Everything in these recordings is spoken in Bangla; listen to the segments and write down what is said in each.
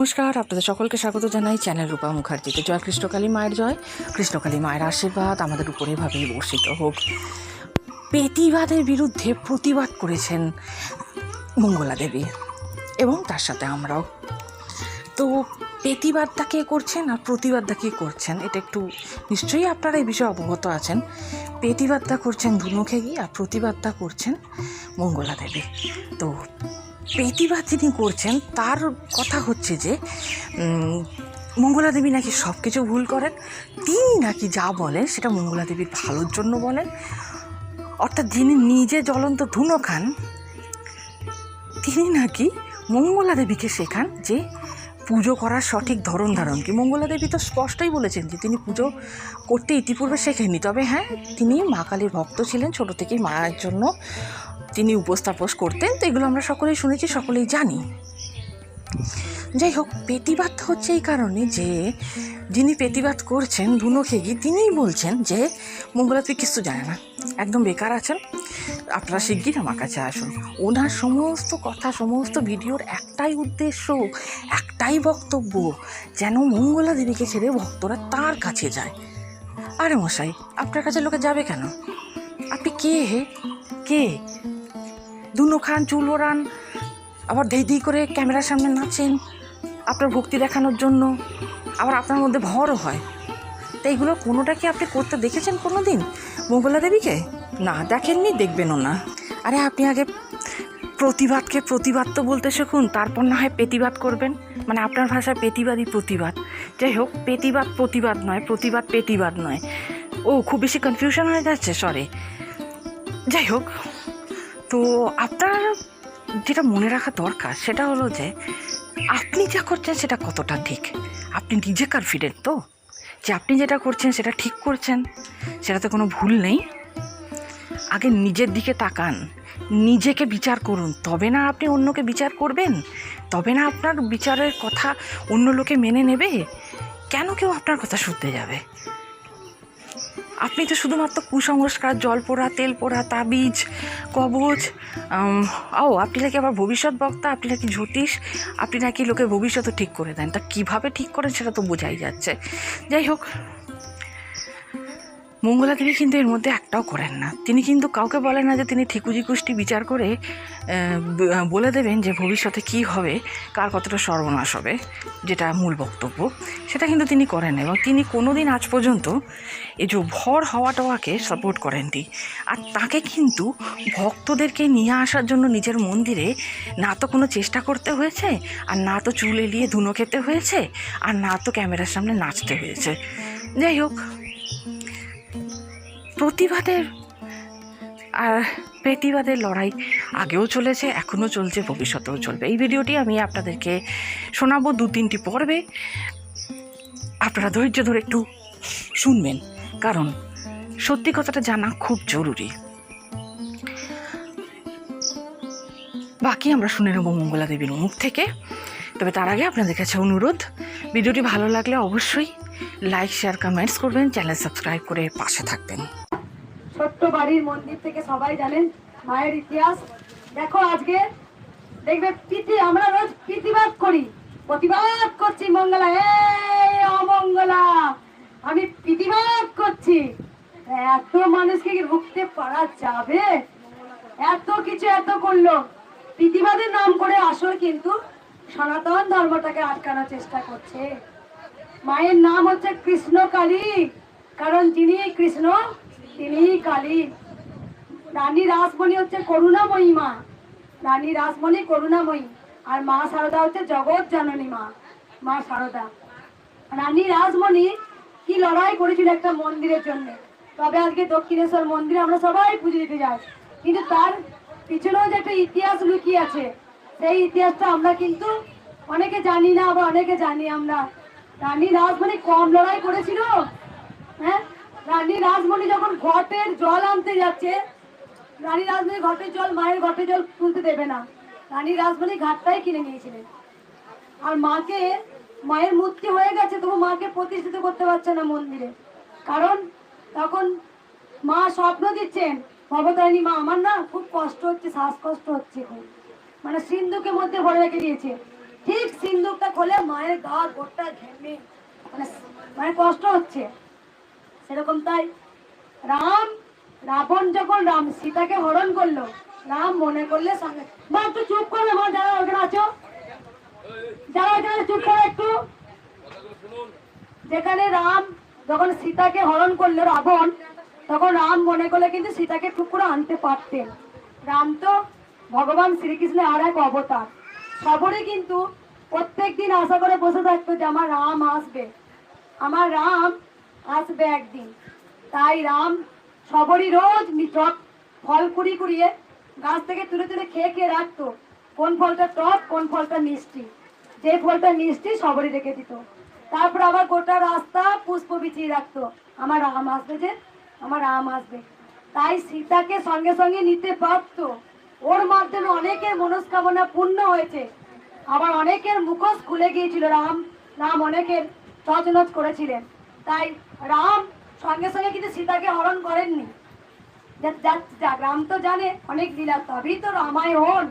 নমস্কার, আপনাদের সকলকে স্বাগত জানাই চ্যানেল রূপা মুখার্জিতে। জয় কৃষ্ণকালী মায়ের জয়। কৃষ্ণকালী মায়ের আশীর্বাদ আমাদের উপরে ভাবেই বর্ষিত হোক। পেতিবাদের বিরুদ্ধে প্রতিবাদ করেছেন মঙ্গলা দেবী এবং তার সাথে আমরাও। তো পেতিবাদটা কে করছেন আর প্রতিবাদটা কে করছেন, এটা একটু নিশ্চয়ই আপনারা এই বিষয়ে অবগত আছেন। পেতিবাদটা করছেন ধুনুখেগি আর প্রতিবাদটা করছেন মঙ্গলা দেবী। তো পেতিবাদ যিনি করছেন তার কথা হচ্ছে যে মঙ্গলা দেবী নাকি সব কিছু ভুল করেন, তিনি নাকি যা বলেন সেটা মঙ্গলা দেবীর ভালোর জন্য বলেন। অর্থাৎ যিনি নিজে জ্বলন্ত ধুনো খান তিনি নাকি মঙ্গলা দেবীকে শেখান যে পুজো করার সঠিক ধরন ধারণ কি। মঙ্গলা দেবী তো স্পষ্টই বলেছেন যে তিনি পুজো করতে ইতিপূর্বে শেখেননি, তবে হ্যাঁ তিনি মা কালীর ভক্ত ছিলেন, ছোটো থেকেই মায়ের জন্য তিনি উপস্থাপন করতেন। তো এগুলো আমরা সকলেই শুনেছি, সকলেই জানি। যাই হোক, পেতিবাদ হচ্ছে এই কারণে যে যিনি পেতিবাদ করছেন ধুনুখেগি তিনিই বলছেন যে মঙ্গলা দেবী কিছু জানে না, একদম বেকার আছেন, আপনারা শিগগির আমার কাছে আসুন। ওনার সমস্ত কথা, সমস্ত ভিডিওর একটাই উদ্দেশ্য, একটাই বক্তব্য, যেন মঙ্গলা দেবীকে ছেড়ে ভক্তরা তার কাছে যায়। আরে মশাই, আপনার কাছে লোকে যাবে কেন? আপনি কে? ধুনো খান, চুল ওড়ান, আবার ধেই করে ক্যামেরার সামনে নাচেন আপনার ভক্তি দেখানোর জন্য, আবার আপনার মধ্যে ভরও হয়। তো এইগুলো কোনোটা কি আপনি করতে দেখেছেন কোনো দিন মঙ্গলা দেবীকে? না, দেখেননি, দেখবেনও না। আরে আপনি আগে প্রতিবাদকে প্রতিবাদ তো বলতে শিখুন, তারপর না হয় পেতিবাদ করবেন। মানে আপনার ভাষায় পেতিবাদই প্রতিবাদ। যাই হোক, পেতিবাদ প্রতিবাদ নয়, প্রতিবাদ পেতিবাদ নয়। ও খুব বেশি কনফিউশন হয়ে যাচ্ছে, সরি। যাই হোক, তো আপনার যেটা মনে রাখা দরকার সেটা হলো যে আপনি যা করছেন সেটা কতটা ঠিক। আপনি নিজে কনফিডেন্ট তো যে আপনি যেটা করছেন সেটা ঠিক করছেন, সেটাতে কোনো ভুল নেই? আগে নিজের দিকে তাকান, নিজেকে বিচার করুন, তবে না আপনি অন্যকে বিচার করবেন, তবে না আপনার বিচারের কথা অন্য লোকে মেনে নেবে। কেন কেউ আপনার কথা শুনতে যাবে? আপনি তো শুধুমাত্র কুসংস্কার, জল পোড়া, তেল পোড়া, তাবিজ, কবচ, আপনি নাকি আবার ভবিষ্যৎ বক্তা, আপনি নাকি জ্যোতিষ, আপনি নাকি লোকের ভবিষ্যৎও ঠিক করে দেন। তা কীভাবে ঠিক করেন সেটা তো বোঝাই যাচ্ছে। যাই হোক, মঙ্গলা দেবী কিন্তু এর মধ্যে একটাও করেন না। তিনি কিন্তু কাউকে বলেন না যে তিনি ঠিকুজি কুষ্টি বিচার করে বলে দেবেন যে ভবিষ্যতে কী হবে, কার কতটা সর্বনাশ হবে, যেটা মূল বক্তব্য, সেটা কিন্তু তিনি করেন। এবং তিনি কোনো দিন আজ পর্যন্ত এই যে ভর হওয়াটাকে সাপোর্ট করেননি। আর তাকে কিন্তু ভক্তদেরকে নিয়ে আসার জন্য নিজের মন্দিরে না তো কোনো চেষ্টা করতে হয়েছে, আর না তো চুল এলিয়ে ধুনো খেতে হয়েছে, আর না তো ক্যামেরার সামনে নাচতে হয়েছে। যাই হোক, প্রতিবাদের আর পেতিবাদের লড়াই আগেও চলেছে, এখনও চলছে, ভবিষ্যতেও চলবে। এই ভিডিওটি আমি আপনাদেরকে শোনাবো 2-3টি পর্বে। আপনারা ধৈর্য ধরে একটু শুনবেন, কারণ সত্যি কথাটা জানা খুব জরুরি। বাকি আমরা শুনে নেব মঙ্গলা দেবীর মুখ থেকে। তবে তার আগে আপনাদের কাছে অনুরোধ, ভিডিওটি ভালো লাগলে অবশ্যই লাইক, শেয়ার, কমেন্টস করবেন, চ্যানেল সাবস্ক্রাইব করে পাশে থাকবেন। ছোট্ট বাড়ির মন্দির থেকে সবাই জানেন মায়ের ইতিহাস। দেখো আজকে দেখবে আমরা রোজ প্রতিবাদ করি, প্রতিবাদ করছি মঙ্গলা, এই অমঙ্গলা, আমি প্রতিবাদ করছি। এত মানুষকে কি রুখতে পারা যাবে? এত কিছু এত করলো, প্রতিবাদের নাম করে আসল কিন্তু সনাতন ধর্মটাকে আটকানোর চেষ্টা করছে। মায়ের নাম হচ্ছে কৃষ্ণকালী, কারণ যিনি কৃষ্ণ তিনি কালী। রানী রাসমণি হচ্ছে করুণাময়ী মা, রানী রাসমণি করুণাময়ী, আর মা শারদা হচ্ছে জগৎ জননী মা, মা শারদা। রানী রাসমণি কি লড়াই করেছিল একটা মন্দিরের জন্য, তবে আজকে দক্ষিণেশ্বর মন্দিরে আমরা সবাই পুজো দিতে যাই, কিন্তু তার পিছনেও যে একটা ইতিহাস লুকিয়ে আছে, সেই ইতিহাসটা আমরা কিন্তু অনেকে জানি না, আবার অনেকে জানি আমরা। রানী রাসমণি কম লড়াই করেছিল? হ্যাঁ, রানী রাসমণি যখন ঘটের জল আনতে যাচ্ছে, রানী রাসমণি ঘটের জল, মায়ের ঘটের জল তুলতে দেবে না, রানী রাসমণি ঘাটটাই কিনে নিয়েছিলেন। আর মাকে, মায়ের মূর্তি হয়ে গেছে তবু মাকে প্রতিষ্ঠিত করতে পারছে না মন্দিরে, কারণ তখন মা স্বপ্ন দিচ্ছেন, ভবতারিণী মা, আমার না খুব কষ্ট হচ্ছে, শ্বাসকষ্ট হচ্ছে, মানে সিন্ধুকে মধ্যে ভরে রেখে দিয়েছে, ঠিক সিন্দুকটা খোলে মায়ের গা গোটা ঘেমে, মানে মানে কষ্ট হচ্ছে। সেরকম তাই রাম, রাবণ যখন সীতাকে হরণ করলো, রাম মনে করলে সঙ্গে, মা একটু চুপ করবে, মা যারা ওখানে আছো, যারা ওখানে চুপ করো একটু। যেখানে রাম যখন সীতাকে হরণ করলো রাবণ, তখন রাম মনে করলে কিন্তু সীতাকে টুক করে আনতে পারতেন। রাম তো ভগবান শ্রীকৃষ্ণের আর এক অবতার। সবরে কিন্তু প্রত্যেকদিন আশা করে বসে থাকতো যে আমার রাম আসবে, আমার রাম আসবে একদিন। তাই রাম সবরই রোজ টক ফল কুড়িয়ে গাছ থেকে তুলে তুলে খেয়ে খেয়ে রাখতো, কোন ফলটা টক কোন ফলটা মিষ্টি। যে ফলটা মিষ্টি সবরই রেখে দিত। তারপর আবার গোটা রাস্তা পুষ্প বিছিয়ে রাখতো, আমার রাম আসবে যে, আমার রাম আসবে। তাই সীতাকে সঙ্গে সঙ্গে নিতে পারতো। ওর মাধ্যমে অনেকের মনস্কামনা পূর্ণ হয়েছে, আবার অনেকের মুখোশ খুলে গিয়েছিল। রাম অনেকের তছনছ করেছিলেন। তাই রাম সঙ্গে সঙ্গে কিন্তু সীতাকে হরণ করেননি। রাম তো জানে অনেক লীলা, তবেই তো রামায়ণ।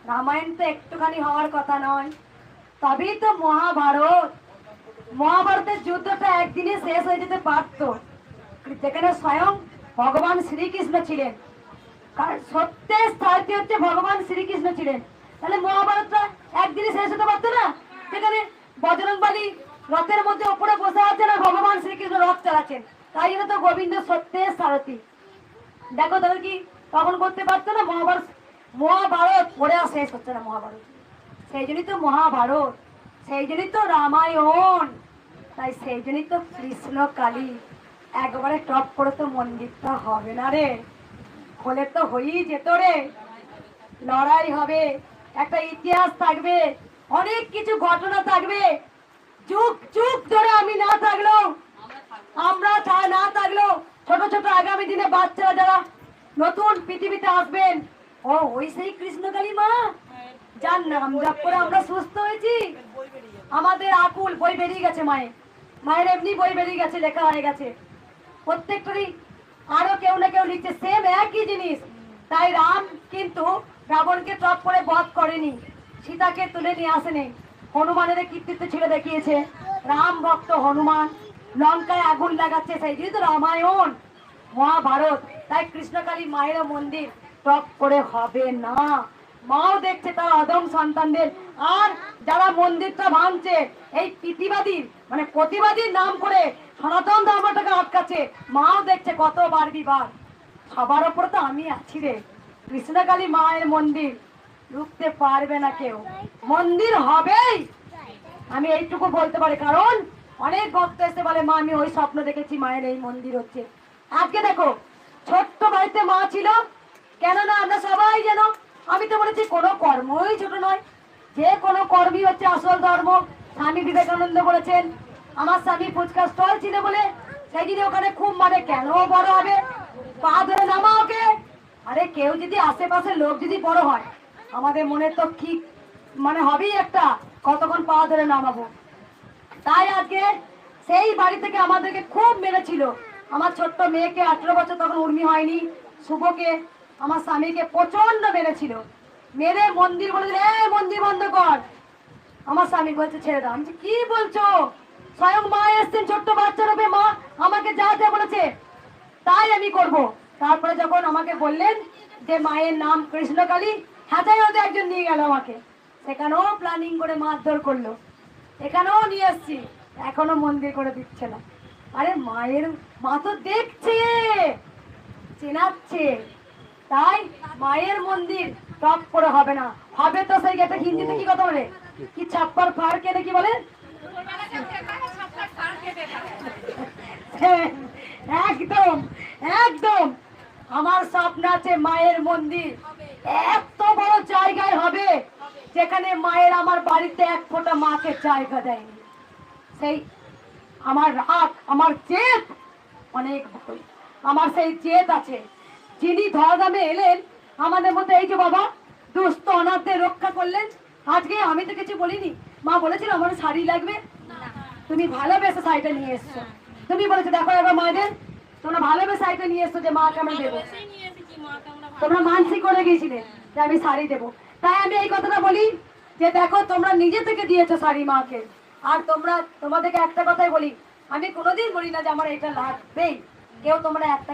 রামায়ণ তো একটুখানি হওয়ার কথা নয়, তবেই তো মহাভারত। মহাভারতের যুদ্ধটা একদিনে শেষ হয়ে যেতে পারতো, যেখানে স্বয়ং ভগবান শ্রীকৃষ্ণ ছিলেন। কারণ সত্যের সারথি হচ্ছে ভগবান শ্রীকৃষ্ণ ছিলেন। তাহলে মহাভারতটা একদিনে শেষ হতে পারতো না? যেখানে বজরংবলী রথের মধ্যে ওপরে বসে আছেন আর ভগবান শ্রীকৃষ্ণ রথ চালাচ্ছেন, তাই জন্য তো গোবিন্দ সত্যের সারথি। দেখো তাহলে কি তখন করতে পারতো না? মহাভারত পড়ে আর শেষ হচ্ছে না মহাভারত। সেই জন্যই তো মহাভারত, সেই জন্যই তো রামায়ণ, তাই সেই জন্যই তো কৃষ্ণ কালী। একবারে টপ করে তো মন্দিরটা হবে না রে, হলে তো হয়েই যেত রে। লড়াই হবে, একটা ইতিহাস থাকবে, অনেক কিছু ঘটনা থাকবে। যুগ যুগ ধরে আমি না থাকলেও, আমরা না থাকলেও ছোট ছোট আগামী দিনে বাচ্চারা যারা নতুন পৃথিবীতে আসবেন, ও ওই সেই কৃষ্ণকালী মা যার নাম জপ করে আমরা সুস্থ হয়েছি। আমাদের আকুল বই বেরিয়ে গেছে, মায়ের এমনি বই বেরিয়ে গেছে, লেখা হয়ে গেছে প্রত্যেকটারই। আরো কেউ না কেউ লিখছে সেম একই জিনিস। তাই রাম কিন্তু রাবণকে টপ করে বধ করেনি, সীতাকে তুলে নিয়ে আসেনি। হনুমানের কীর্তিত্ব ছিল দেখিয়েছে, রাম ভক্ত হনুমান লঙ্কায় আগুন লাগাচ্ছে, সেই জন্য তো রামায়ণ মহাভারত। তাই কৃষ্ণকালী মায়ের মন্দির টপ করে হবে না। মাও দেখছে তার অদম সন্তানদের, আর যারা মন্দিরটা ভাঙছে এই প্রীতিবাদীর মানে প্রতিবাদীর নাম করে সনাতন ধর্মটাকে আটকাচ্ছে, মাও দেখছে কতবার বিবার। সবার ওপর তো আমি আছি রে। কৃষ্ণকালী মায়ের মন্দির রুখতে পারবে না কেউ, মন্দির হবেই, আমি এইটুকু বলতে পারি। কারণ অনেক ভক্ত এসে বলে মা আমি ওই স্বপ্ন দেখেছি মায়ের এই মন্দির হচ্ছে। আজকে দেখো ছোট্ট বাড়িতে মা ছিল, কেননা আমরা সবাই যেন, আমি তো বলেছি কোনো কর্মই ছোট নয়, যে কোনো কর্মই হচ্ছে আসল ধর্ম। স্বামী বিবেকানন্দ বলেছেন, আমার স্বামী ফুচকা স্টল ছিল বলে সেই দিনে ওখানে খুব মানে কেন বড় হবে, পা ধরে নামা ওকে। আরে কেউ যদি আশেপাশের লোক যদি বড় হয়, আমাদের মনে তো কি মানে হবেই একটা, কতক্ষণ পা ধরে নামাবো। তাই আজকে সেই বাড়ি থেকে আমাদেরকে খুব মেরেছিল। আমার ছোট্ট মেয়েকে 18 বছর তখন উর্মি হয়নি, শুভকে আমার স্বামীকে প্রচন্ড মেরেছিল। মেরে মন্দির বলে দিলে মন্দির বন্ধ কর। আমার স্বামী বলছে ছেড়ে দাও। আমি কি বলছো? স্বয়ং মা এসছেন ছোট্ট বাচ্চা রূপে, মা আমাকে যা যা বলেছে তাই আমি করব। তারপরে যখন আমাকে বললেন যে মায়ের নাম কৃষ্ণকালী, হাজাই হতে একজন নিয়ে গেল আমাকে, সেখানেও প্ল্যানিং করে মারধর করলো, এখানেও নিয়ে এসছি, এখনো মন্দির করে দিচ্ছে না। আরে মা তো দেখছে, চেনাচ্ছে। তাই মায়ের মন্দির টপ করে হবে না, হবে তো সেই গেটে হিন্দিতে কি কথা বলে, কি ছাপ্পার ফার কেটে কি বলে, একদম একদম। আমার স্বপ্ন আছে মায়ের মন্দির এত বড় জায়গায় হবে, যেখানে মায়ের আমার বাড়িতে এক ফোঁটা মাকে জায়গা দেয়নি। সেই আমার রাগ, আমার জেদ অনেক বড়, আমার সেই জেদ আছে। যিনি ধরাধামে এলেন আমাদের মধ্যে, এই যে বাবা দুস্থ অনাথদের রক্ষা করলেন। আজকে আমি তো কিছু বলিনি, মা বলেছিল আমার শাড়ি লাগবে, তুমি ভালোবেসে শাড়িটা নিয়ে এসছো। তুমি বলেছো দেখো এবার মায়েদের, তোমরা ভালোবেসে শাড়িটা নিয়ে এসছো যে মাকে আমরা দেবো, তোমরা মানসিক করে গিয়েছিলে যে আমি শাড়ি দেবো। তাই আমি এই কথাটা বলি, যে দেখো তোমরা নিজে থেকে দিয়েছো শাড়ি মাকে, আর তোমাদেরকে একটা কথাই বলি, আমি কোনোদিন বলি না যে আমার এটা লাগবেই, কেউ তোমরা একটা